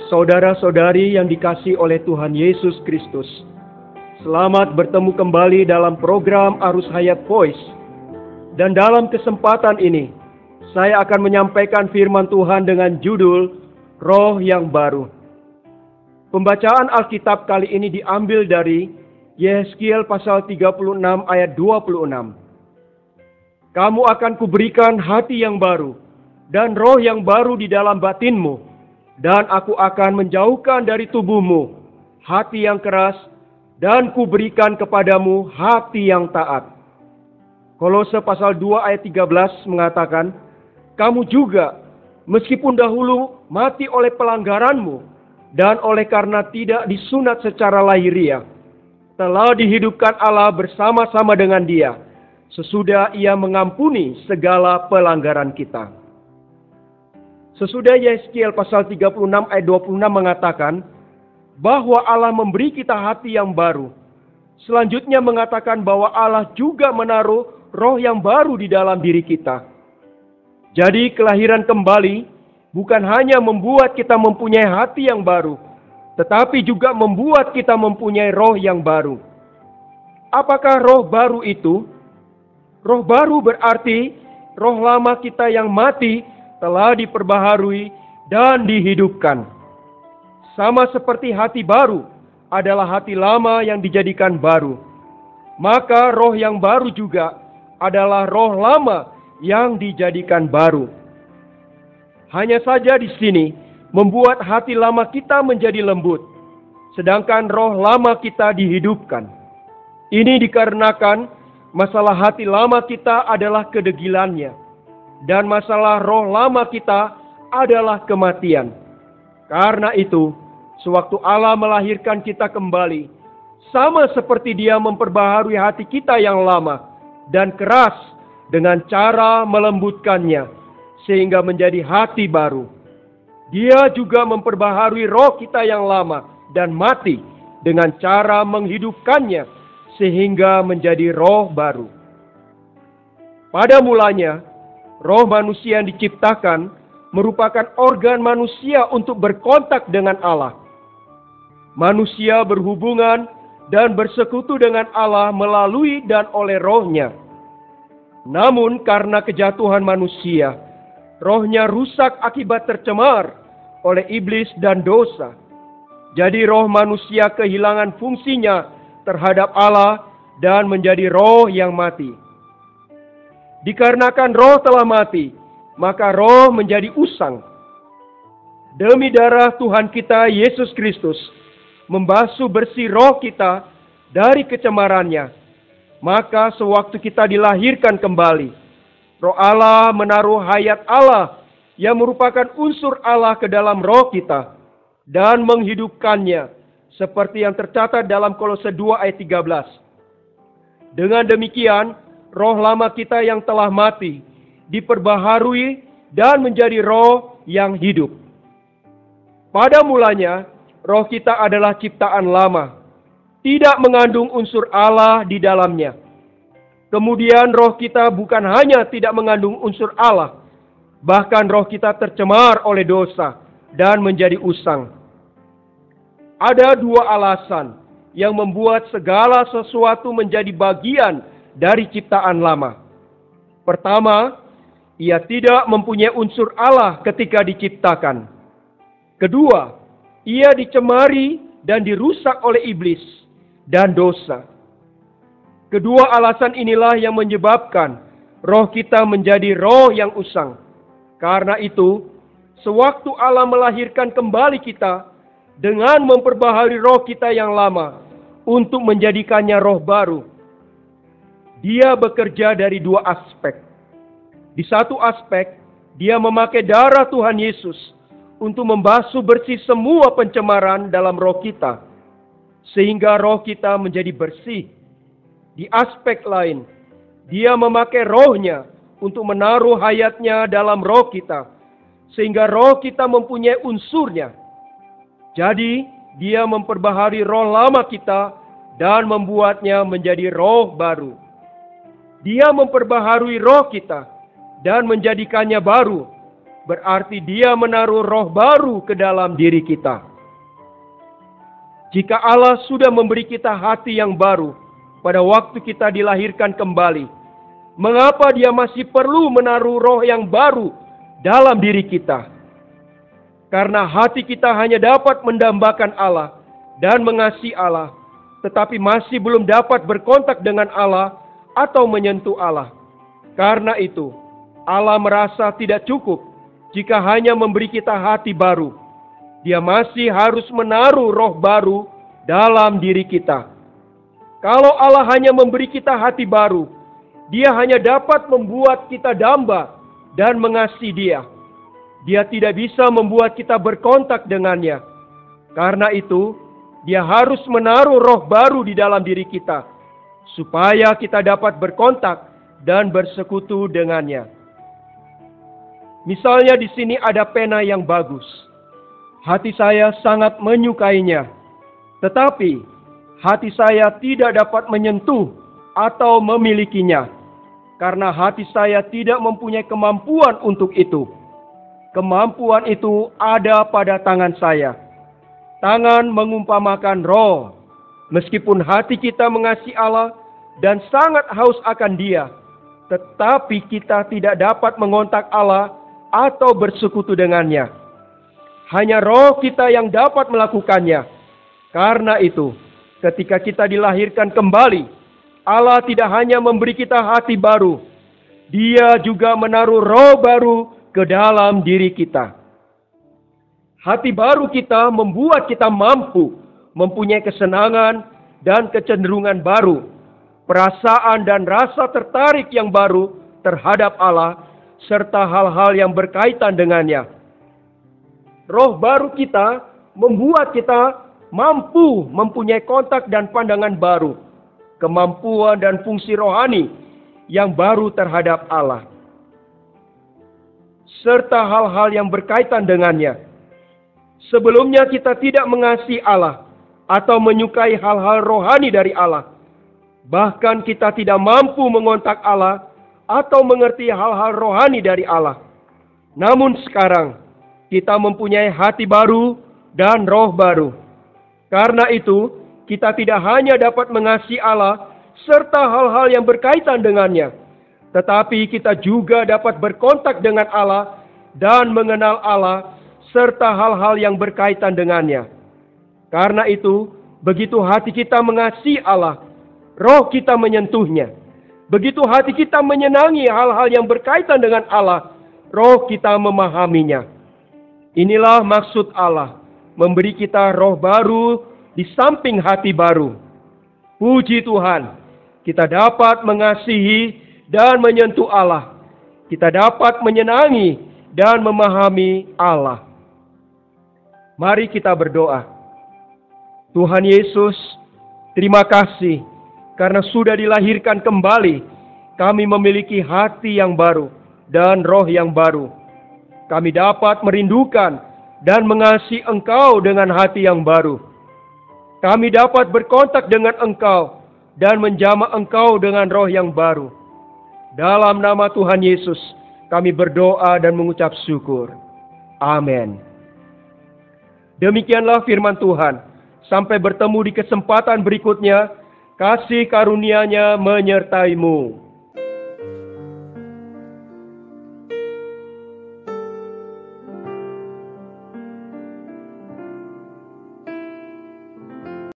Saudara-saudari yang dikasihi oleh Tuhan Yesus Kristus, selamat bertemu kembali dalam program Arus Hayat Voice. Dan dalam kesempatan ini, saya akan menyampaikan firman Tuhan dengan judul Roh yang Baru. Pembacaan Alkitab kali ini diambil dari Yehezkiel pasal 36 ayat 26. Kamu akan kuberikan hati yang baru dan roh yang baru di dalam batinmu. Dan aku akan menjauhkan dari tubuhmu hati yang keras dan kuberikan kepadamu hati yang taat. Kolose pasal 2 ayat 13 mengatakan, kamu juga meskipun dahulu mati oleh pelanggaranmu dan oleh karena tidak disunat secara lahiriah, telah dihidupkan Allah bersama-sama dengan Dia, sesudah Ia mengampuni segala pelanggaran kita. Sesudah Yehezkiel pasal 36 ayat 26 mengatakan bahwa Allah memberi kita hati yang baru. Selanjutnya mengatakan bahwa Allah juga menaruh roh yang baru di dalam diri kita. Jadi kelahiran kembali bukan hanya membuat kita mempunyai hati yang baru, tetapi juga membuat kita mempunyai roh yang baru. Apakah roh baru itu? Roh baru berarti roh lama kita yang mati telah diperbaharui dan dihidupkan. Sama seperti hati baru adalah hati lama yang dijadikan baru, maka roh yang baru juga adalah roh lama yang dijadikan baru. Hanya saja di sini membuat hati lama kita menjadi lembut, sedangkan roh lama kita dihidupkan. Ini dikarenakan masalah hati lama kita adalah kedegilannya, dan masalah roh lama kita adalah kematian. Karena itu, sewaktu Allah melahirkan kita kembali, sama seperti Dia memperbaharui hati kita yang lama dan keras dengan cara melembutkannya, sehingga menjadi hati baru. Dia juga memperbaharui roh kita yang lama dan mati dengan cara menghidupkannya, sehingga menjadi roh baru. Pada mulanya, roh manusia yang diciptakan merupakan organ manusia untuk berkontak dengan Allah. Manusia berhubungan dan bersekutu dengan Allah melalui dan oleh rohnya. Namun karena kejatuhan manusia, rohnya rusak akibat tercemar oleh iblis dan dosa. Jadi roh manusia kehilangan fungsinya terhadap Allah dan menjadi roh yang mati. Dikarenakan roh telah mati, maka roh menjadi usang. Demi darah Tuhan kita Yesus Kristus membasuh bersih roh kita dari kecemarannya, maka sewaktu kita dilahirkan kembali, roh Allah menaruh hayat Allah yang merupakan unsur Allah ke dalam roh kita dan menghidupkannya, seperti yang tercatat dalam Kolose 2 ayat 13. Dengan demikian, roh lama kita yang telah mati diperbaharui dan menjadi roh yang hidup. Pada mulanya, roh kita adalah ciptaan lama, tidak mengandung unsur Allah di dalamnya. Kemudian roh kita bukan hanya tidak mengandung unsur Allah, bahkan roh kita tercemar oleh dosa dan menjadi usang. Ada dua alasan yang membuat segala sesuatu menjadi bagian dari ciptaan lama. Pertama, ia tidak mempunyai unsur Allah ketika diciptakan. Kedua, ia dicemari dan dirusak oleh iblis dan dosa. Kedua alasan inilah yang menyebabkan roh kita menjadi roh yang usang. Karena itu, sewaktu Allah melahirkan kembali kita dengan memperbaharui roh kita yang lama untuk menjadikannya roh baru, Dia bekerja dari dua aspek. Di satu aspek, Dia memakai darah Tuhan Yesus untuk membasuh bersih semua pencemaran dalam roh kita, sehingga roh kita menjadi bersih. Di aspek lain, Dia memakai rohnya untuk menaruh hayatnya dalam roh kita, sehingga roh kita mempunyai unsurnya. Jadi, Dia memperbaharui roh lama kita dan membuatnya menjadi roh baru. Dia memperbaharui roh kita dan menjadikannya baru, berarti Dia menaruh roh baru ke dalam diri kita. Jika Allah sudah memberi kita hati yang baru pada waktu kita dilahirkan kembali, mengapa Dia masih perlu menaruh roh yang baru dalam diri kita? Karena hati kita hanya dapat mendambakan Allah dan mengasihi Allah, tetapi masih belum dapat berkontak dengan Allah atau menyentuh Allah. Karena itu, Allah merasa tidak cukup jika hanya memberi kita hati baru. Dia masih harus menaruh roh baru dalam diri kita. Kalau Allah hanya memberi kita hati baru, Dia hanya dapat membuat kita damba dan mengasihi Dia. Dia tidak bisa membuat kita berkontak dengannya. Karena itu, Dia harus menaruh roh baru di dalam diri kita, supaya kita dapat berkontak dan bersekutu dengannya. Misalnya di sini ada pena yang bagus. Hati saya sangat menyukainya. Tetapi, hati saya tidak dapat menyentuh atau memilikinya. Karena hati saya tidak mempunyai kemampuan untuk itu. Kemampuan itu ada pada tangan saya. Tangan mengumpamakan roh. Meskipun hati kita mengasihi Allah dan sangat haus akan Dia, tetapi kita tidak dapat mengontak Allah atau bersekutu dengannya. Hanya roh kita yang dapat melakukannya. Karena itu, ketika kita dilahirkan kembali, Allah tidak hanya memberi kita hati baru, Dia juga menaruh roh baru ke dalam diri kita. Hati baru kita membuat kita mampu mempunyai kesenangan dan kecenderungan baru, perasaan dan rasa tertarik yang baru terhadap Allah, serta hal-hal yang berkaitan dengannya. Roh baru kita membuat kita mampu mempunyai kontak dan pandangan baru, kemampuan dan fungsi rohani yang baru terhadap Allah, serta hal-hal yang berkaitan dengannya. Sebelumnya kita tidak mengasihi Allah atau menyukai hal-hal rohani dari Allah. Bahkan kita tidak mampu mengontak Allah atau mengerti hal-hal rohani dari Allah. Namun sekarang kita mempunyai hati baru dan roh baru. Karena itu kita tidak hanya dapat mengasihi Allah serta hal-hal yang berkaitan dengannya, tetapi kita juga dapat berkontak dengan Allah dan mengenal Allah serta hal-hal yang berkaitan dengannya. Karena itu, begitu hati kita mengasihi Allah, roh kita menyentuhnya. Begitu hati kita menyenangi hal-hal yang berkaitan dengan Allah, roh kita memahaminya. Inilah maksud Allah, memberi kita roh baru di samping hati baru. Puji Tuhan, kita dapat mengasihi dan menyentuh Allah. Kita dapat menyenangi dan memahami Allah. Mari kita berdoa. Tuhan Yesus, terima kasih karena sudah dilahirkan kembali. Kami memiliki hati yang baru dan roh yang baru. Kami dapat merindukan dan mengasihi Engkau dengan hati yang baru. Kami dapat berkontak dengan Engkau dan menjamah Engkau dengan roh yang baru. Dalam nama Tuhan Yesus, kami berdoa dan mengucap syukur. Amin. Demikianlah firman Tuhan. Sampai bertemu di kesempatan berikutnya. Kasih karunia-Nya menyertai-mu.